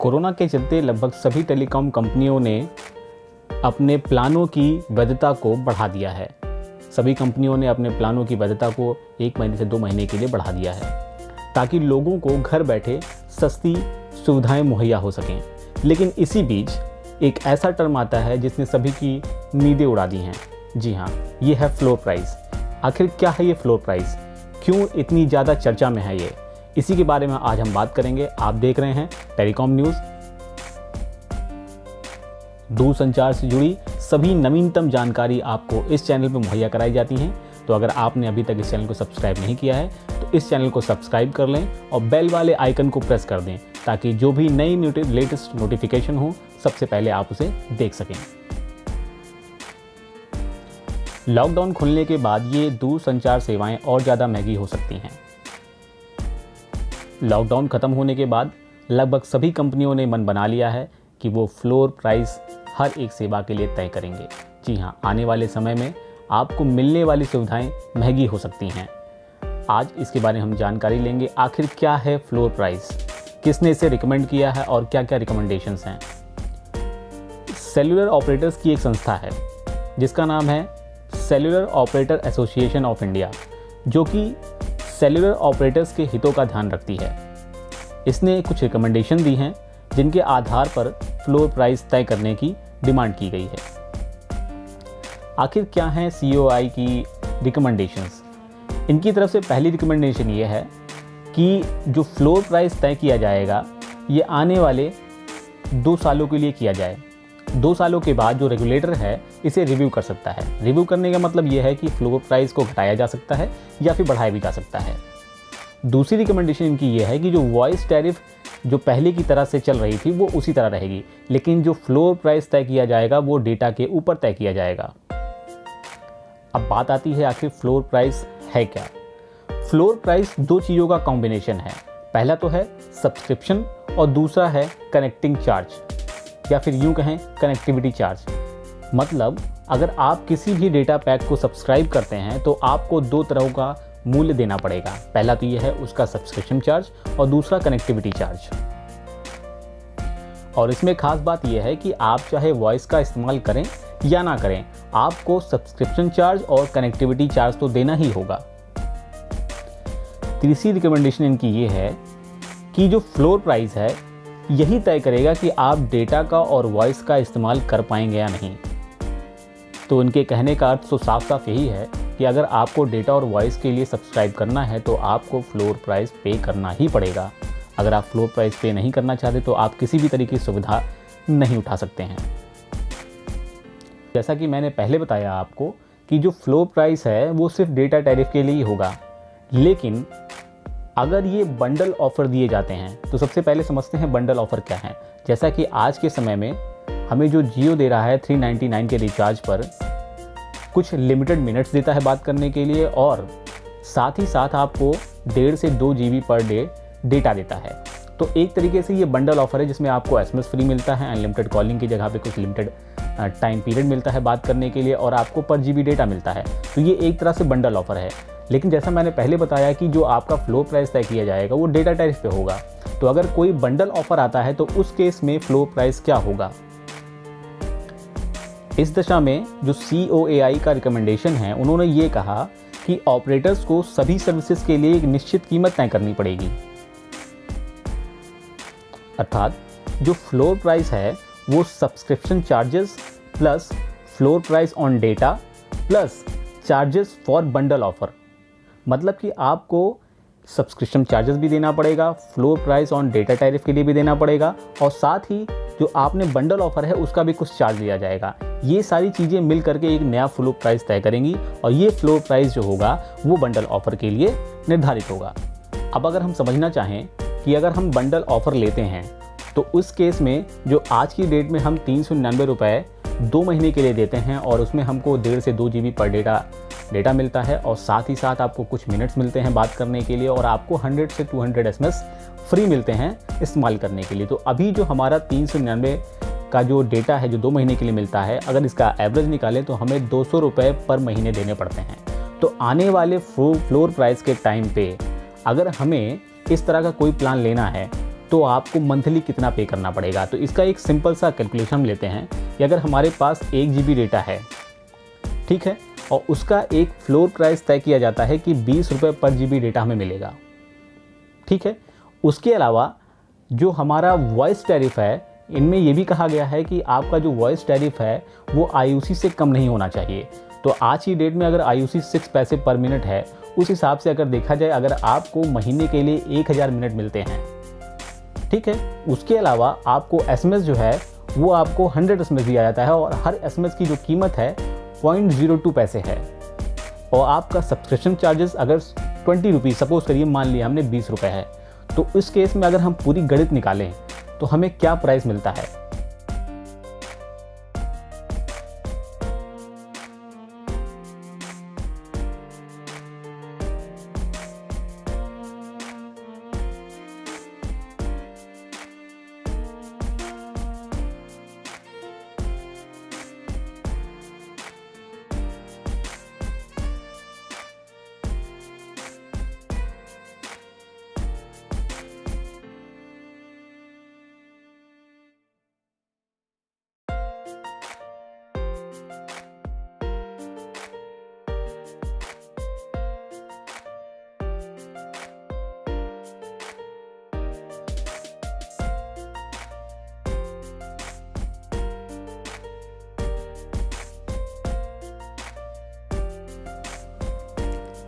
Corona के चलते लगभग सभी टेलीकॉम कंपनियों ने अपने प्लानों की वैधता को बढ़ा दिया है। सभी कंपनियों ने अपने प्लानों की वैधता को 1 महीने से 2 महीने के लिए बढ़ा दिया है ताकि लोगों को घर बैठे सस्ती सुविधाएं मुहैया हो सकें। लेकिन इसी बीच एक ऐसा टर्म आता है जिसने सभी की नींदें उड़ा दी हैं। जी हाँ, ये है फ्लोर प्राइस। आखिर क्या है ये फ्लोर प्राइस, क्यों इतनी ज़्यादा चर्चा में है ये, इसी के बारे में आज हम बात करेंगे। आप देख रहे हैं टेलीकॉम न्यूज़। दूरसंचार से जुड़ी सभी नवीनतम जानकारी आपको इस चैनल पर मुहैया कराई जाती हैं। तो अगर आपने अभी तक इस चैनल को सब्सक्राइब नहीं किया है तो इस चैनल को सब्सक्राइब कर लें और बेल वाले आइकन को प्रेस कर दें ताकि जो भी नई लेटेस्ट नोटिफिकेशन हो सबसे पहले आप उसे देख सकें। लॉकडाउन खुलने के बाद ये दूरसंचार सेवाएं और ज़्यादा महंगी हो सकती हैं। लॉकडाउन खत्म होने के बाद लगभग सभी कंपनियों ने मन बना लिया है कि वो फ्लोर प्राइस हर एक सेवा के लिए तय करेंगे। जी हाँ, आने वाले समय में आपको मिलने वाली सुविधाएं महंगी हो सकती हैं। आज इसके बारे में हम जानकारी लेंगे। आखिर क्या है फ्लोर प्राइस, किसने इसे रिकमेंड किया है और क्या क्या रिकमेंडेशंस हैं। सेल्युलर ऑपरेटर्स की एक संस्था है जिसका नाम है cellular operator association of India, जो कि सेल्युलर ऑपरेटर्स के हितों का ध्यान रखती है। इसने कुछ रिकमेंडेशन दी हैं जिनके आधार पर फ्लोर प्राइस तय करने की डिमांड की गई है। आखिर क्या हैं COI की रिकमेंडेशंस। इनकी तरफ से पहली रिकमेंडेशन ये है कि जो फ्लोर प्राइस तय किया जाएगा ये आने वाले 2 सालों के लिए किया जाए। 2 सालों के बाद जो रेगुलेटर है इसे रिव्यू कर सकता है। रिव्यू करने का मतलब ये है कि फ्लोर प्राइस को घटाया जा सकता है या फिर बढ़ाया भी जा सकता है। दूसरी रिकमेंडेशन इनकी ये है कि जो वॉइस टैरिफ जो पहले की तरह से चल रही थी वो उसी तरह रहेगी, लेकिन जो फ्लोर प्राइस तय किया जाएगा वो डेटा के ऊपर तय किया जाएगा। अब बात आती है आखिर फ्लोर प्राइस है क्या। फ्लोर प्राइस 2 चीज़ों का कॉम्बिनेशन है। पहला तो है सब्सक्रिप्शन और दूसरा है कनेक्टिंग चार्ज या फिर यूं कहें कनेक्टिविटी चार्ज। मतलब अगर आप किसी भी डेटा पैक को सब्सक्राइब करते हैं तो आपको 2 तरह का मूल्य देना पड़ेगा। पहला तो यह है उसका सब्सक्रिप्शन चार्ज और दूसरा कनेक्टिविटी चार्ज। और इसमें खास बात यह है कि आप चाहे वॉइस का इस्तेमाल करें या ना करें, आपको सब्सक्रिप्शन चार्ज और कनेक्टिविटी चार्ज तो देना ही होगा। तीसरी रिकमेंडेशन इनकी ये है कि जो फ्लोर प्राइस है यही तय करेगा कि आप डेटा का और वॉइस का इस्तेमाल कर पाएंगे या नहीं। तो इनके कहने का अर्थ तो साफ साफ यही है कि अगर आपको डेटा और वॉइस के लिए सब्सक्राइब करना है तो आपको फ्लोर प्राइस पे करना ही पड़ेगा। अगर आप फ्लोर प्राइस पे नहीं करना चाहते तो आप किसी भी तरीके की सुविधा नहीं उठा सकते हैं। जैसा कि मैंने पहले बताया आपको कि जो फ्लोर प्राइस है वो सिर्फ डेटा टैरिफ के लिए ही होगा, लेकिन अगर ये बंडल ऑफ़र दिए जाते हैं तो सबसे पहले समझते हैं बंडल ऑफ़र क्या है। जैसा कि आज के समय में हमें जो जियो दे रहा है 399 के रिचार्ज पर कुछ लिमिटेड मिनट्स देता है बात करने के लिए और साथ ही साथ आपको 1.5 से 2 GB पर डे डेटा देता है। तो एक तरीके से ये बंडल ऑफ़र है जिसमें आपको SMS फ्री मिलता है, अनलिमिटेड कॉलिंग की जगह पे कुछ लिमिटेड टाइम पीरियड मिलता है बात करने के लिए और आपको पर GB डेटा मिलता है। तो ये एक तरह से बंडल ऑफ़र है। लेकिन जैसा मैंने पहले बताया कि जो आपका फ्लोर प्राइस तय किया जाएगा वो डेटा टैरिफ पे होगा। तो अगर कोई बंडल ऑफ़र आता है तो उस केस में फ्लोर प्राइस क्या होगा। इस दशा में जो COAI का रिकमेंडेशन है उन्होंने ये कहा कि ऑपरेटर्स को सभी सर्विसेज के लिए एक निश्चित कीमत तय करनी पड़ेगी। अर्थात जो फ्लोर प्राइस है वो subscription charges plus floor price on data plus charges for bundle offer. मतलब कि आपको सब्सक्रिप्शन चार्जेस भी देना पड़ेगा, floor price on data tariff के लिए भी देना पड़ेगा और साथ ही जो आपने बंडल ऑफर है उसका भी कुछ चार्ज लिया जाएगा। ये सारी चीज़ें मिल करके एक नया फ्लोर प्राइस तय करेंगी और ये फ्लोर प्राइस जो होगा वो बंडल ऑफर के लिए निर्धारित होगा। अब अगर हम समझना चाहें कि अगर हम बंडल ऑफर लेते हैं तो उस केस में जो आज की डेट में हम 399 रुपये 2 महीने के लिए देते हैं और उसमें हमको 1.5 से 2 GB पर डेटा मिलता है और साथ ही साथ आपको कुछ मिनट्स मिलते हैं बात करने के लिए और आपको 100 से 200 SMS फ्री मिलते हैं इस्तेमाल करने के लिए। तो अभी जो हमारा 399 का जो डेटा है जो 2 महीने के लिए मिलता है, अगर इसका एवरेज निकालें तो हमें 200 रुपये पर महीने देने पड़ते हैं। तो आने वाले फ्लोर प्राइस के टाइम पे अगर हमें इस तरह का कोई प्लान लेना है तो आपको मंथली कितना पे करना पड़ेगा। तो इसका एक सिंपल सा कैलकुलेशन हम लेते हैं कि अगर हमारे पास 1 GB डेटा है, ठीक है, और उसका एक फ्लोर प्राइस तय किया जाता है कि 20 रुपये पर GB डेटा हमें मिलेगा, ठीक है। उसके अलावा जो हमारा वॉइस टैरिफ है, इनमें ये भी कहा गया है कि आपका जो वॉइस टैरिफ है वो IUC से कम नहीं होना चाहिए। तो आज की डेट में अगर IUC 6 पैसे पर मिनट है, उस हिसाब से अगर देखा जाए, अगर आपको महीने के लिए 1000 मिनट मिलते हैं, ठीक है, उसके अलावा आपको SMS जो है वो आपको 100 SMS दिया जाता है और हर SMS की जो कीमत है 0.02 पैसे है, और आपका सब्सक्रिप्शन चार्जेस अगर 20 रुपीज़, सपोज करिए मान लिया हमने 20 रुपये है, तो इस केस में अगर हम पूरी गणित निकालें तो हमें क्या प्राइस मिलता है।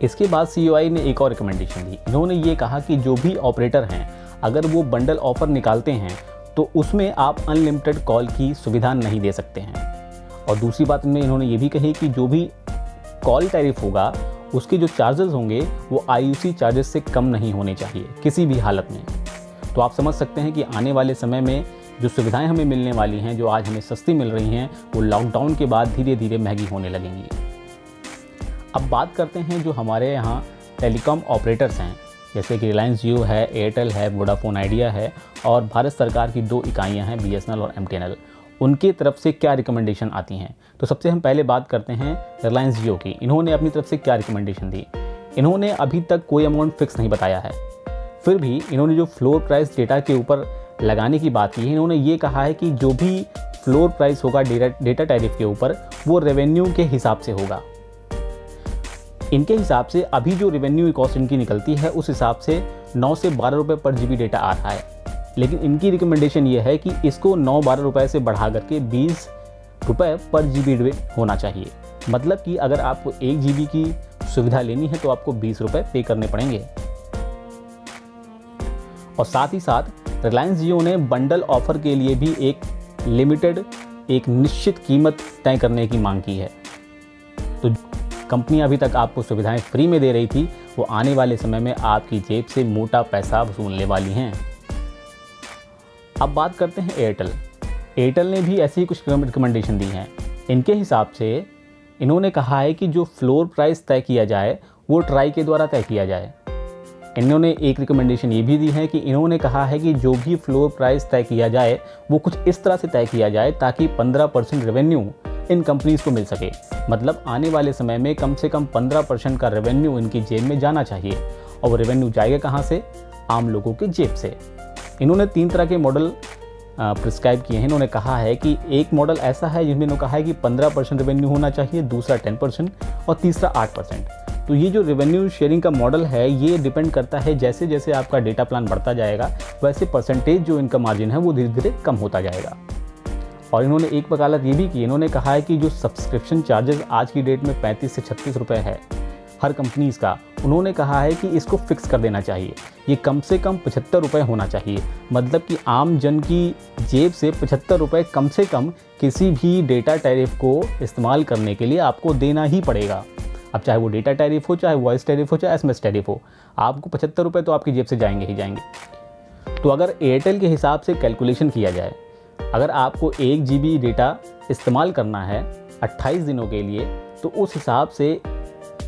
इसके बाद CUI ने एक और रिकमेंडेशन दी। इन्होंने ये कहा कि जो भी ऑपरेटर हैं, अगर वो बंडल ऑफ़र निकालते हैं तो उसमें आप अनलिमिटेड कॉल की सुविधा नहीं दे सकते हैं। और दूसरी बात में इन्होंने ये भी कही कि जो भी कॉल टैरिफ होगा उसके जो चार्जेस होंगे वो IUC चार्जेस से कम नहीं होने चाहिए किसी भी हालत में। तो आप समझ सकते हैं कि आने वाले समय में जो सुविधाएं हमें मिलने वाली हैं, जो आज हमें सस्ती मिल रही हैं, वो लॉकडाउन के बाद धीरे धीरे महंगी होने लगेंगी। अब बात करते हैं जो हमारे यहाँ टेलीकॉम ऑपरेटर्स हैं, जैसे कि रिलायंस जियो है, एयरटेल है, वोडाफोन आइडिया है, और भारत सरकार की 2 इकाइयाँ हैं, BSNL और MTNL। उनकी तरफ से क्या रिकमेंडेशन आती हैं। तो सबसे हम पहले बात करते हैं रिलायंस जियो की। इन्होंने अपनी तरफ से क्या रिकमेंडेशन दी। इन्होंने अभी तक कोई अमाउंट फिक्स नहीं बताया है, फिर भी इन्होंने जो फ्लोर प्राइस डेटा के ऊपर लगाने की बात की है, इन्होंने ये कहा है कि जो भी फ्लोर प्राइस होगा डेटा टैरिफ के ऊपर, वो रेवेन्यू के हिसाब से होगा। इनके हिसाब से अभी जो रेवेन्यू कॉस्ट इनकी निकलती है उस हिसाब से 9 से 12 रुपये पर GB डेटा आ रहा है, लेकिन इनकी रिकमेंडेशन ये है कि इसको 9-12 रुपये से बढ़ा करके 20 रुपये पर GB होना चाहिए। मतलब कि अगर आपको 1 GB की सुविधा लेनी है तो आपको 20 रुपये पे करने पड़ेंगे। और साथ ही साथ रिलायंस जियो ने बंडल ऑफर के लिए भी एक लिमिटेड, एक निश्चित कीमत तय करने की मांग की है। तो कंपनी अभी तक आपको सुविधाएं फ्री में दे रही थी, वो आने वाले समय में आपकी जेब से मोटा पैसा वसूलने वाली हैं। अब बात करते हैं एयरटेल। एयरटेल ने भी ऐसी ही कुछ रिकमेंडेशन दी हैं। इनके हिसाब से इन्होंने कहा है कि जो फ्लोर प्राइस तय किया जाए वो ट्राई के द्वारा तय किया जाए। इन्होंने एक रिकमेंडेशन ये भी दी है कि इन्होंने कहा है कि जो भी फ्लोर प्राइस तय किया जाए वो कुछ इस तरह से तय किया जाए ताकि 15% रेवेन्यू इन कंपनीज़ को मिल सके। मतलब आने वाले समय में कम से कम 15% का रेवेन्यू इनकी जेब में जाना चाहिए। और वो रेवेन्यू जाएगा कहाँ से? आम लोगों की जेब से। इन्होंने 3 तरह के मॉडल प्रिस्क्राइब किए हैं। इन्होंने कहा है कि एक मॉडल ऐसा है जिसमें इन्होंने कहा है कि 15% रेवेन्यू होना चाहिए, दूसरा 10% और तीसरा 8%। तो ये जो रेवेन्यू शेयरिंग का मॉडल है ये डिपेंड करता है जैसे जैसे आपका डेटा प्लान बढ़ता जाएगा वैसे परसेंटेज जो इनका मार्जिन है वो धीरे धीरे कम होता जाएगा। और इन्होंने एक वकालत ये भी की, इन्होंने कहा है कि जो सब्सक्रिप्शन चार्जेस आज की डेट में 35 से 36 रुपये है हर कंपनीज़ का, उन्होंने कहा है कि इसको फिक्स कर देना चाहिए। ये कम से कम 75 रुपये होना चाहिए। मतलब कि आम जन की जेब से 75 रुपये कम से कम किसी भी डेटा टैरिफ को इस्तेमाल करने के लिए आपको देना ही पड़ेगा। अब चाहे वो डेटा टैरिफ हो, चाहे वॉइस टैरिफ हो, चाहे SMS टैरिफ हो, आपको 75 रुपये तो आपकी जेब से जाएंगे ही जाएंगे। तो अगर एयरटेल के हिसाब से कैलकुलेशन किया जाए, अगर आपको 1 GB डेटा इस्तेमाल करना है 28 दिनों के लिए, तो उस हिसाब से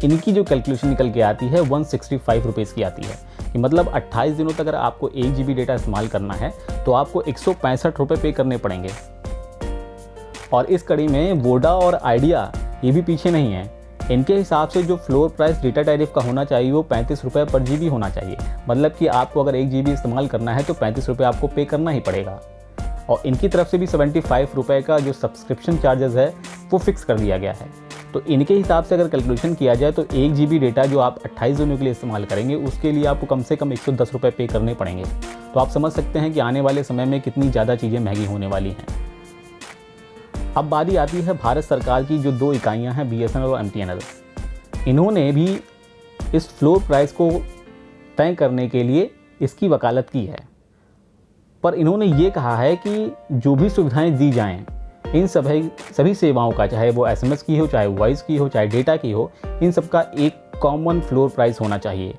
इनकी जो कैलकुलेशन निकल के आती है 165 रुपीज़ की आती है। कि मतलब 28 दिनों तक अगर आपको 1 GB डेटा इस्तेमाल करना है तो आपको 165 रुपये पे करने पड़ेंगे। और इस कड़ी में वोडा और आइडिया ये भी पीछे नहीं है। इनके हिसाब से जो फ्लोर प्राइस डेटा टैरिफ का होना चाहिए वो 35 रुपये पर GB होना चाहिए। मतलब कि आपको अगर 1 GB इस्तेमाल करना है तो 35 रुपये आपको पे करना ही पड़ेगा। और इनकी तरफ से भी 75 रुपये का जो सब्सक्रिप्शन चार्जेस है वो फिक्स कर दिया गया है। तो इनके हिसाब से अगर कैलकुलेशन किया जाए तो 1 GB डेटा जो आप 28 दिनों के लिए इस्तेमाल करेंगे उसके लिए आपको कम से कम 110 रुपये पे करने पड़ेंगे। तो आप समझ सकते हैं कि आने वाले समय में कितनी ज़्यादा चीज़ें महंगी होने वाली हैं। अब बारी आती है भारत सरकार की जो 2 इकाइयाँ हैं BSNL और MTNL। इन्होंने भी इस फ्लोर प्राइस को तय करने के लिए इसकी वकालत की है, पर इन्होंने ये कहा है कि जो भी सुविधाएं दी जाएं इन सभी सेवाओं का, चाहे वो SMS की हो, चाहे वॉइस की हो, चाहे डेटा की हो, इन सब का एक कॉमन फ्लोर प्राइस होना चाहिए।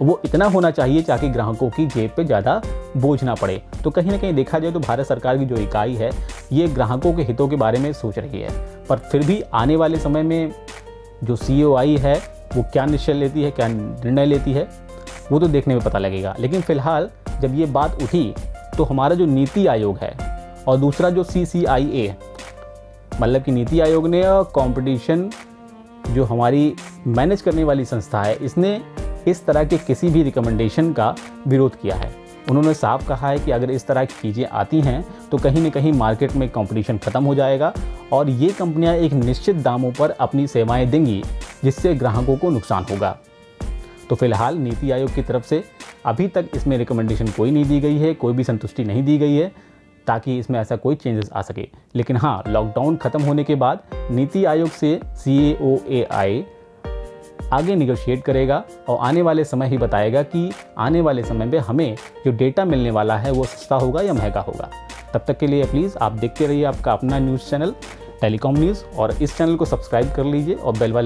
वो इतना होना चाहिए ताकि ग्राहकों की जेब पे ज़्यादा बोझ ना पड़े। तो कहीं ना कहीं देखा जाए तो भारत सरकार की जो इकाई है ये ग्राहकों के हितों के बारे में सोच रही है, पर फिर भी आने वाले समय में जो COI है वो क्या निश्चय लेती है, क्या निर्णय लेती है, वो तो देखने में पता लगेगा। लेकिन फ़िलहाल जब ये बात उठी तो हमारा जो नीति आयोग है और दूसरा जो CCIA, मतलब कि नीति आयोग ने कंपटीशन जो हमारी मैनेज करने वाली संस्था है, इसने इस तरह के किसी भी रिकमेंडेशन का विरोध किया है। उन्होंने साफ कहा है कि अगर इस तरह की चीज़ें आती हैं तो कहीं ना कहीं मार्केट में कंपटीशन ख़त्म हो जाएगा और ये कंपनियां एक निश्चित दामों पर अपनी सेवाएं देंगी, जिससे ग्राहकों को नुकसान होगा। तो फिलहाल नीति आयोग की तरफ से अभी तक इसमें रिकमेंडेशन कोई नहीं दी गई है, कोई भी संतुष्टि नहीं दी गई है ताकि इसमें ऐसा कोई चेंजेस आ सके। लेकिन हाँ, लॉकडाउन ख़त्म होने के बाद नीति आयोग से CAOAI आगे निगोशिएट करेगा और आने वाले समय ही बताएगा कि आने वाले समय में हमें जो डेटा मिलने वाला है वो सस्ता होगा या महंगा होगा। तब तक के लिए प्लीज़ आप देखते रहिए आपका अपना न्यूज़ चैनल टेलीकॉम न्यूज़, और इस चैनल को सब्सक्राइब कर लीजिए और बेल वाले